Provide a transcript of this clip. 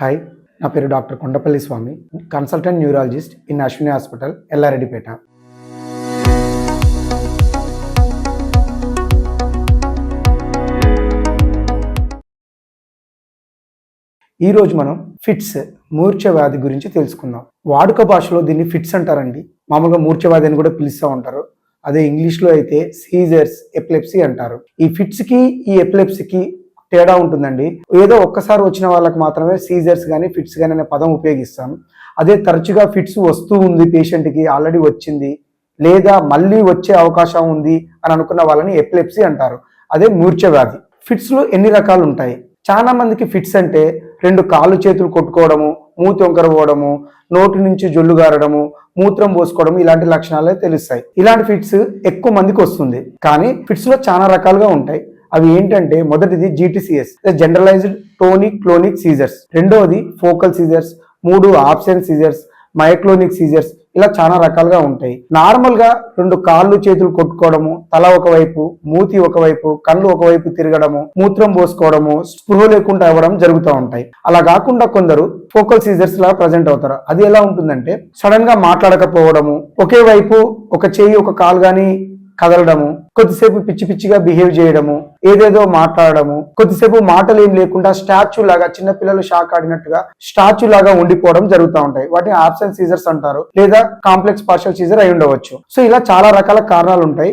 Hi, నా పేరు doctor Kondapalli Swamy, consultant neurologist in Ashwini hospital, Yellareddypet. ఈరోజు మనం ఫిట్స్, మూర్ఛ వ్యాధి గురించి తెలుసుకుందాం. వాడుక భాషలో దీన్ని ఫిట్స్ అంటారండి. మామూలుగా మూర్ఛ వ్యాధి అని కూడా పిలుస్తూ ఉంటారు. అదే ఇంగ్లీష్లో అయితే సీజర్స్, ఎపిలెప్సీ అంటారు. ఈ ఫిట్స్కి ఈ ఎపిలెప్సీకి తేడా ఉంటుందండి. ఏదో ఒక్కసారి వచ్చిన వాళ్ళకి మాత్రమే సీజర్స్ కానీ ఫిట్స్ కానీ అనే పదం ఉపయోగిస్తాం. అదే తరచుగా ఫిట్స్ వస్తూ ఉంది, పేషెంట్కి ఆల్రెడీ వచ్చింది లేదా మళ్ళీ వచ్చే అవకాశం ఉంది అని అనుకున్న వాళ్ళని ఎపిలెప్సీ అంటారు. అదే మూర్ఛ వ్యాధి. ఫిట్స్లో ఎన్ని రకాలు ఉంటాయి? చాలా మందికి ఫిట్స్ అంటే రెండు కాళ్ళు చేతులు కొట్టుకోవడము, మూతి వంకర పోవడము, నోటి నుంచి జొల్లు గారడము, మూత్రం పోసుకోవడం ఇలాంటి లక్షణాలే తెలుస్తాయి. ఇలాంటి ఫిట్స్ ఎక్కువ మందికి వస్తుంది. కానీ ఫిట్స్ లో చాలా రకాలుగా ఉంటాయి. అవి ఏంటంటే, మొదటిది GTCS, generalized tonic clonic seizures. రెండవది focal seizures. 3 absent seizures, myoclonic seizures. ఇలా చాలా రకాలుగా ఉంటాయి. నార్మల్ గా రెండు కాళ్ళు చేతులు కొట్టుకోవడము, తల ఒకవైపు, మూతి ఒకవైపు, కళ్ళు ఒకవైపు తిరగడము, మూత్రం పోసుకోవడము, స్పృహ లేకుండా అవ్వడం జరుగుతూ ఉంటాయి. అలా కాకుండా కొందరు ఫోకల్ సీజర్స్ లా ప్రజెంట్ అవుతారు. అది ఎలా ఉంటుందంటే, సడన్ గా మాట్లాడకపోవడము, ఒకే వైపు ఒక చేయి ఒక కాలు గాని కదలడము, కొద్దిసేపు పిచ్చి పిచ్చిగా బిహేవ్ చేయడము, ఏదేదో మాట్లాడడము, కొద్దిసేపు మాటలు ఏం లేకుండా స్టాచ్యూ లాగా, చిన్నపిల్లలు షాక్ ఆడినట్టుగా స్టాచ్యూ లాగా ఉండిపోవడం జరుగుతూ ఉంటాయి. వాటిని ఆబ్సెంట్ సీజర్స్ అంటారు, లేదా కాంప్లెక్స్ పార్షియల్ సీజర్ అయి ఉండవచ్చు. సో ఇలా చాలా రకాల కారణాలు ఉంటాయి.